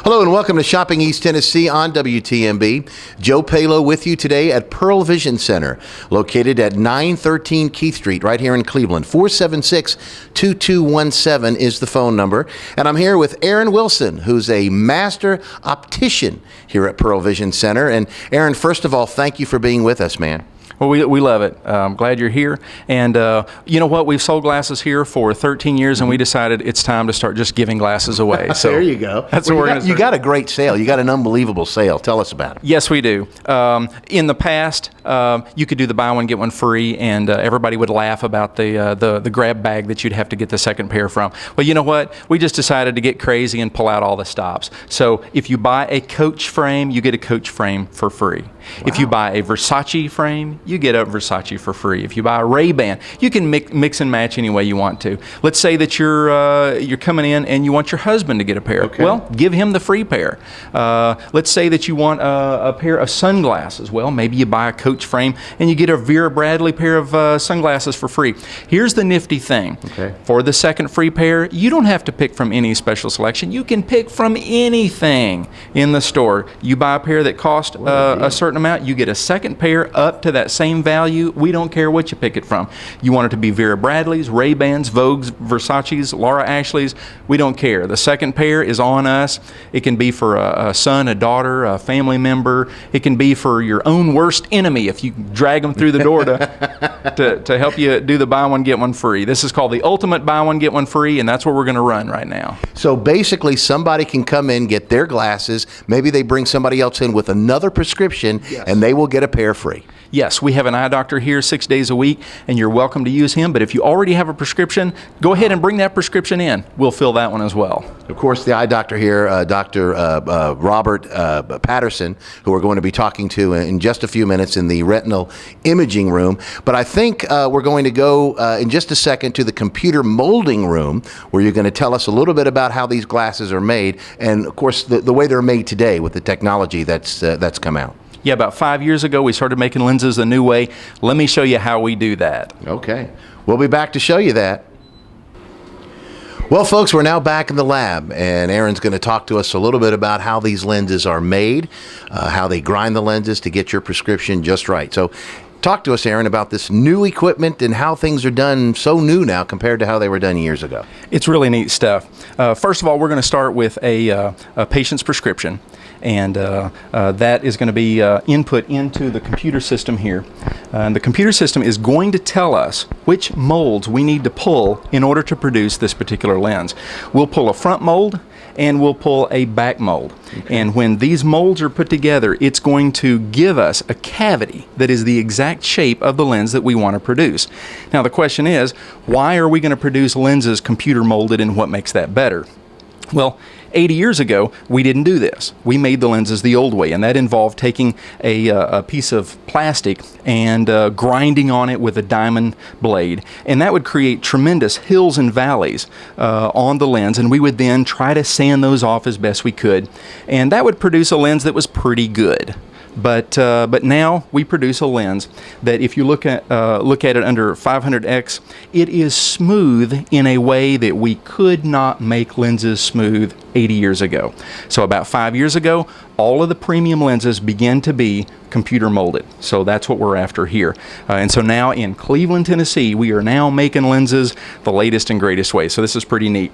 Hello and welcome to Shopping East Tennessee on WTMB. Joe Pearle with you today at Pearle Vision Center, located at 913 Keith Street, right here in Cleveland. 476-2217 is the phone number. And I'm here with Aaron Wilson, who's a master optician here at Pearle Vision Center. And Aaron, first of all, thank you for being with us, man. Well, we love it. I'm glad you're here. And you know what? We've sold glasses here for 13 years, and we decided it's time to start just giving glasses away. So there you go. That's what we're going to You got a great sale. You got an unbelievable sale. Tell us about it. Yes, we do. In the past, you could do the buy one, get one free, and everybody would laugh about the grab bag that you'd have to get the second pair from. Well, you know what? We just decided to get crazy and pull out all the stops. So if you buy a Coach frame, you get a Coach frame for free. Wow. If you buy a Versace frame, you get a Versace for free. If you buy a Ray-Ban, you can mix and match any way you want to. Let's say that you're coming in and you want your husband to get a pair. Okay. Well, give him the free pair. Let's say that you want a pair of sunglasses. Well, maybe you buy a Coach frame and you get a Vera Bradley pair of sunglasses for free. Here's the nifty thing. Okay. For the second free pair, you don't have to pick from any special selection. You can pick from anything in the store. You buy a pair that cost a certain amount, you get a second pair up to that same value. We don't care what you pick it from. You want it to be Vera Bradley's, Ray-Bans, Vogue's, Versace's, Laura Ashley's. We don't care. The second pair is on us. It can be for a son, a daughter, a family member. It can be for your own worst enemy if you drag them through the door to help you do the buy one, get one free. This is called the ultimate buy one, get one free, and that's what we're going to run right now. So basically, somebody can come in, get their glasses. Maybe they bring somebody else in with another prescription, yes, and they will get a pair free. Yes, we have an eye doctor here 6 days a week, and you're welcome to use him. But if you already have a prescription, go ahead and bring that prescription in. We'll fill that one as well. Of course, the eye doctor here, Dr. Robert Patterson, who we're going to be talking to in just a few minutes in the retinal imaging room. But I think we're going to go in just a second to the computer molding room, where you're going to tell us a little bit about how these glasses are made, and of course the way they're made today with the technology that's come out. Yeah, about 5 years ago, we started making lenses the new way. Let me show you how we do that. Okay. We'll be back to show you that. Well, folks, we're now back in the lab, and Aaron's going to talk to us a little bit about how these lenses are made, how they grind the lenses to get your prescription just right. So talk to us, Aaron, about this new equipment and how things are done so new now compared to how they were done years ago. It's really neat stuff. First of all, we're going to start with a patient's prescription. And that is going to be input into the computer system here. And the computer system is going to tell us which molds we need to pull in order to produce this particular lens. We'll pull a front mold and we'll pull a back mold. Okay. And when these molds are put together, it's going to give us a cavity that is the exact shape of the lens that we want to produce. Now the question is, why are we going to produce lenses computer molded, and what makes that better? Well, 80 years ago, we didn't do this. We made the lenses the old way, and that involved taking a piece of plastic and grinding on it with a diamond blade. And that would create tremendous hills and valleys on the lens, and we would then try to sand those off as best we could. And that would produce a lens that was pretty good. But now we produce a lens that, if you look at it under 500x, it is smooth in a way that we could not make lenses smooth 80 years ago. So about 5 years ago, all of the premium lenses began to be computer molded. So that's what we're after here. And so now in Cleveland, Tennessee, we are now making lenses the latest and greatest way. So this is pretty neat.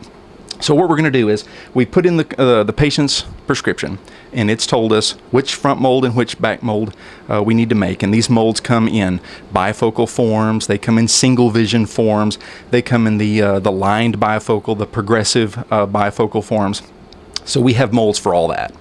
So what we're going to do is we put in the patient's prescription, and it's told us which front mold and which back mold we need to make. And these molds come in bifocal forms, they come in single vision forms, they come in the lined bifocal, the progressive bifocal forms. So we have molds for all that.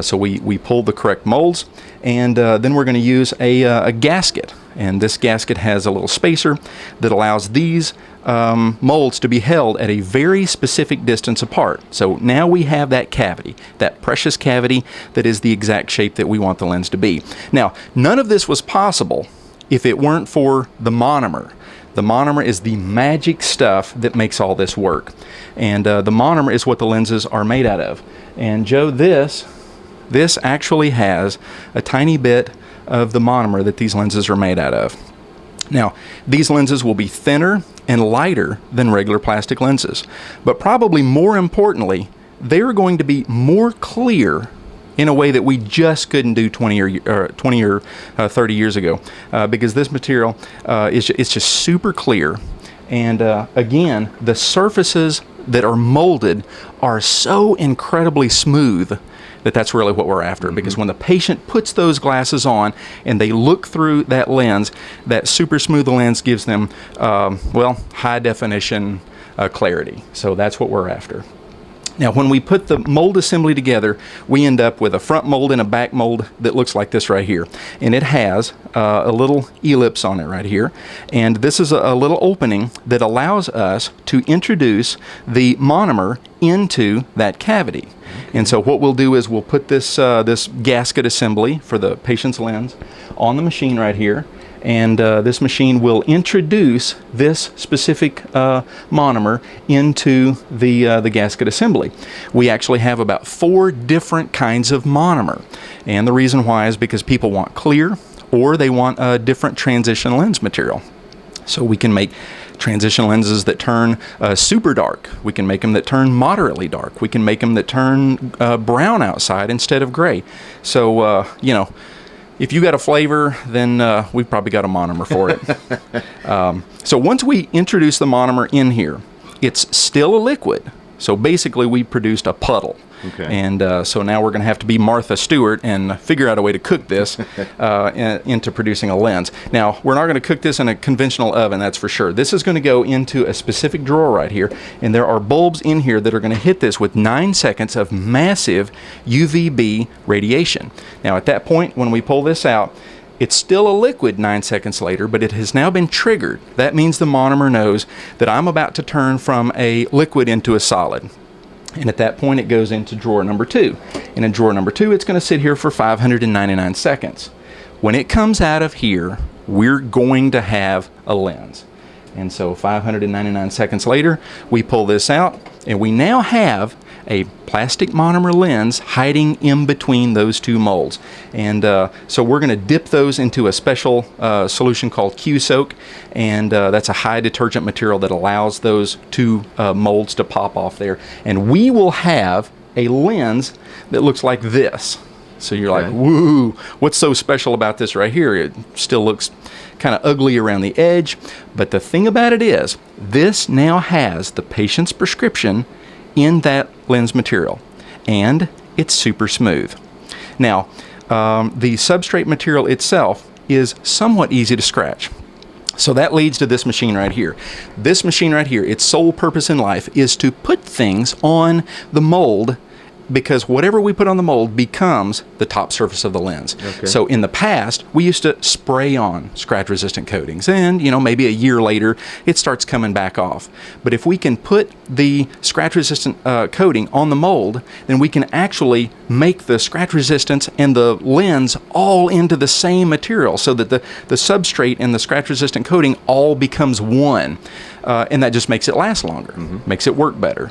So we pull the correct molds, and then we're going to use a gasket. And this gasket has a little spacer that allows these molds to be held at a very specific distance apart. So now we have that cavity, that precious cavity that is the exact shape that we want the lens to be. Now, none of this was possible if it weren't for the monomer. The monomer is the magic stuff that makes all this work. And the monomer is what the lenses are made out of. And Joe, this actually has a tiny bit of the monomer that these lenses are made out of. Now, these lenses will be thinner and lighter than regular plastic lenses, but probably more importantly, they're going to be more clear in a way that we just couldn't do 20 or 30 years ago, because this material it's just super clear. And again, the surfaces that are molded are so incredibly smooth that that's really what we're after. Because when the patient puts those glasses on and they look through that lens, that super smooth lens gives them, well, high definition clarity. So that's what we're after. Now, when we put the mold assembly together, we end up with a front mold and a back mold that looks like this right here. And it has a little ellipse on it right here. And this is a little opening that allows us to introduce the monomer into that cavity. And so what we'll do is we'll put this, this gasket assembly for the patient's lens on the machine right here. And this machine will introduce this specific monomer into the gasket assembly. We actually have about 4 different kinds of monomer. And the reason why is because people want clear, or they want a different transition lens material. So we can make transition lenses that turn super dark. We can make them that turn moderately dark. We can make them that turn brown outside instead of gray. So, you know, if you got a flavor, then we've probably got a monomer for it. So once we introduce the monomer in here, it's still a liquid. So basically we produced a puddle. Okay. And so now we're going to have to be Martha Stewart and figure out a way to cook this into producing a lens. Now, we're not going to cook this in a conventional oven, that's for sure. This is going to go into a specific drawer right here, and there are bulbs in here that are going to hit this with 9 seconds of massive UVB radiation. Now, at that point, when we pull this out, it's still a liquid 9 seconds later, but it has now been triggered. That means the monomer knows that I'm about to turn from a liquid into a solid. And at that point, it goes into drawer number 2. And in drawer number 2, it's going to sit here for 599 seconds. When it comes out of here, we're going to have a lens. And so 599 seconds later, we pull this out, and we now have a plastic monomer lens hiding in between those 2 molds. And so we're going to dip those into a special solution called Q-Soak, and that's a high detergent material that allows those 2 molds to pop off there. And we will have a lens that looks like this. So you're like, woo, what's so special about this right here? It still looks kind of ugly around the edge, but the thing about it is, this now has the patient's prescription in that lens material, and it's super smooth. Now, the substrate material itself is somewhat easy to scratch. So that leads to this machine right here. This machine right here, its sole purpose in life is to put things on the mold, because whatever we put on the mold becomes the top surface of the lens. Okay. So in the past, we used to spray on scratch-resistant coatings, and you know, maybe a year later, it starts coming back off. But if we can put the scratch-resistant coating on the mold, then we can actually make the scratch resistance and the lens all into the same material, so that the substrate and the scratch-resistant coating all becomes one. And that just makes it last longer, makes it work better,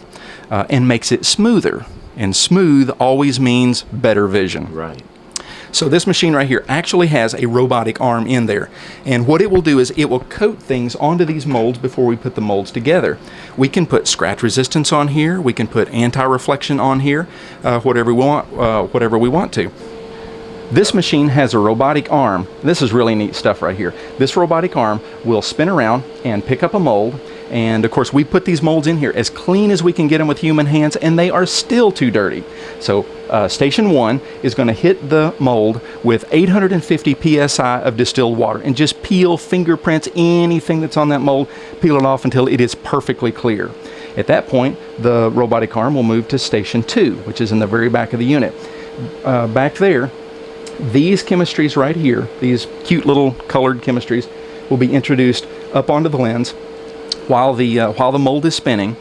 and makes it smoother. And smooth always means better vision. Right. So this machine right here actually has a robotic arm in there. And what it will do is it will coat things onto these molds before we put the molds together. We can put scratch resistance on here. We can put anti-reflection on here, whatever we want to. This machine has a robotic arm. This is really neat stuff right here. This robotic arm will spin around and pick up a mold. And of course, we put these molds in here as clean as we can get them with human hands, and they are still too dirty. So station 1 is going to hit the mold with 850 psi of distilled water and just peel fingerprints, anything that's on that mold, peel it off until it is perfectly clear. At that point, the robotic arm will move to station 2, which is in the very back of the unit. Back there, these chemistries right here, these cute little colored chemistries, will be introduced up onto the lens while the mold is spinning.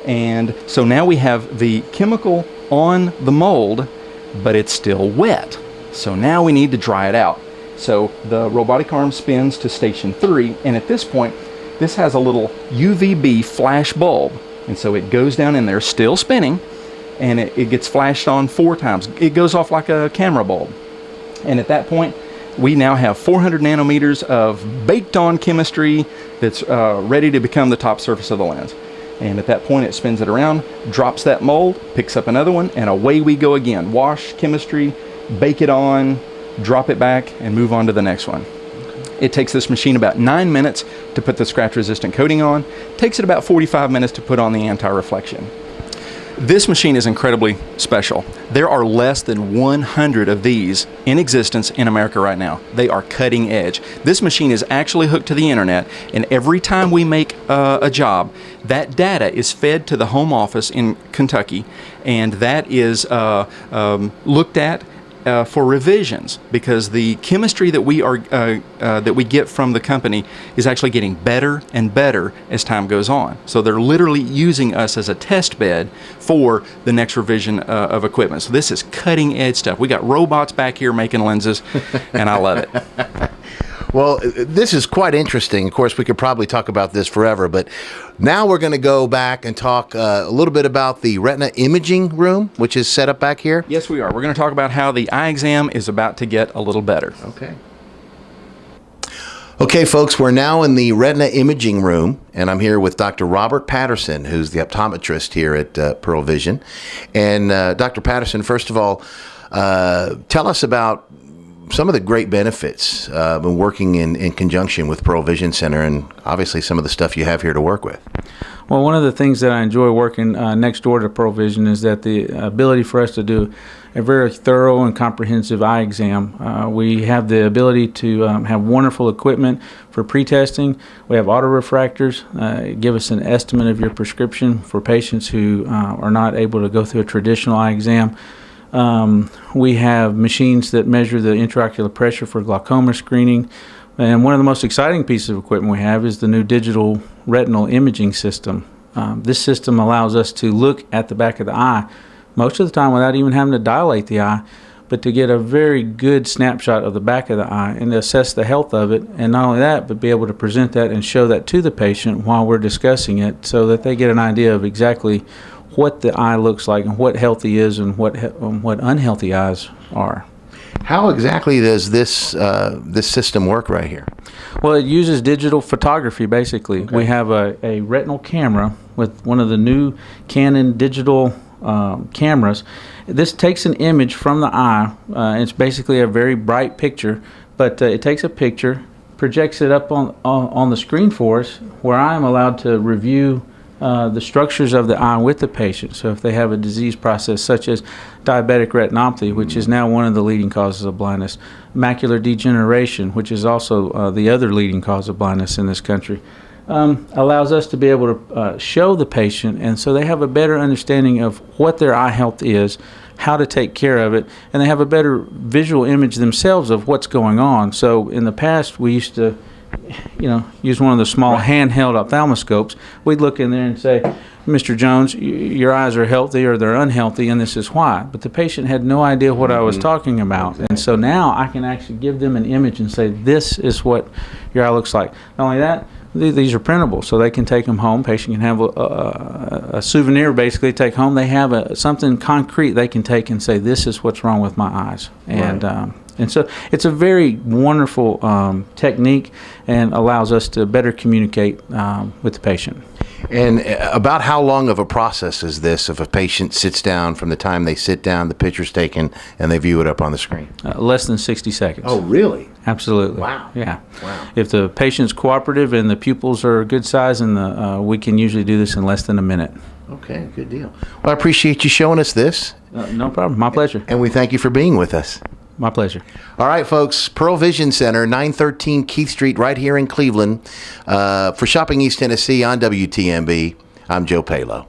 And so now we have the chemical on the mold, but it's still wet. So now we need to dry it out. So the robotic arm spins to station 3, and at this point, this has a little UVB flash bulb. And so it goes down in there, still spinning, and it gets flashed on 4 times. It goes off like a camera bulb. And at that point, we now have 400 nanometers of baked on chemistry that's ready to become the top surface of the lens. And at that point, it spins it around, drops that mold, picks up another one, and away we go again. Wash, chemistry, bake it on, drop it back, and move on to the next one. It takes this machine about 9 minutes to put the scratch-resistant coating on. Takes it about 45 minutes to put on the anti-reflection. This machine is incredibly special. There are less than 100 of these in existence in America right now. They are cutting edge. This machine is actually hooked to the internet, and every time we make a job, that data is fed to the home office in Kentucky, and that is looked at for revisions, because the chemistry that we get from the company is actually getting better and better as time goes on. So they're literally using us as a test bed for the next revision of equipment. So this is cutting edge stuff. We got robots back here making lenses, and I love it. Well, this is quite interesting. Of course, we could probably talk about this forever, but now we're going to go back and talk a little bit about the retina imaging room, which is set up back here. Yes, we are. We're going to talk about how the eye exam is about to get a little better. Okay. Okay, folks, we're now in the retina imaging room, and I'm here with Dr. Robert Patterson, who's the optometrist here at Pearle Vision. And Dr. Patterson, first of all, tell us about some of the great benefits when working in conjunction with Pearle Vision Center, and obviously some of the stuff you have here to work with. Well, one of the things that I enjoy working next door to Pearle Vision is that the ability for us to do a very thorough and comprehensive eye exam. We have the ability to have wonderful equipment for pre-testing. We have autorefractors, give us an estimate of your prescription for patients who are not able to go through a traditional eye exam. We have machines that measure the intraocular pressure for glaucoma screening. And one of the most exciting pieces of equipment we have is the new digital retinal imaging system. This system allows us to look at the back of the eye most of the time without even having to dilate the eye, but to get a very good snapshot of the back of the eye and to assess the health of it. And not only that, but be able to present that and show that to the patient while we're discussing it, so that they get an idea of exactly what the eye looks like and what healthy is and what unhealthy eyes are. How exactly does this system work right here? Well, it uses digital photography, basically. Okay. We have a retinal camera with one of the new Canon digital cameras. This takes an image from the eye. It's basically a very bright picture, but it takes a picture, projects it up on the screen for us, where I am allowed to review the structures of the eye with the patient. So if they have a disease process such as diabetic retinopathy, which is now one of the leading causes of blindness, macular degeneration, which is also the other leading cause of blindness in this country, allows us to be able to show the patient, and so they have a better understanding of what their eye health is, how to take care of it, and they have a better visual image themselves of what's going on. So in the past, we used to use one of the small handheld ophthalmoscopes. We'd look in there and say, Mr. Jones, your eyes are healthy or they're unhealthy, and this is why. But the patient had no idea what I was talking about. Exactly. And so now I can actually give them an image and say, this is what your eye looks like. Not only that, these are printable, so they can take them home. Patient can have a souvenir, basically, take home. They have something concrete they can take and say, this is what's wrong with my eyes. And right. And so it's a very wonderful technique and allows us to better communicate with the patient. And about how long of a process is this if a patient sits down, from the time they sit down, the picture's taken, and they view it up on the screen? Less than 60 seconds. Oh, really? Absolutely. Wow. Yeah. Wow. If the patient's cooperative and the pupils are a good size, and we can usually do this in less than a minute. Okay, good deal. Well, I appreciate you showing us this. No problem. My pleasure. And we thank you for being with us. My pleasure. All right, folks, Pearle Vision Center, 913 Keith Street, right here in Cleveland. For Shopping East Tennessee on WTMB, I'm Joe Palo.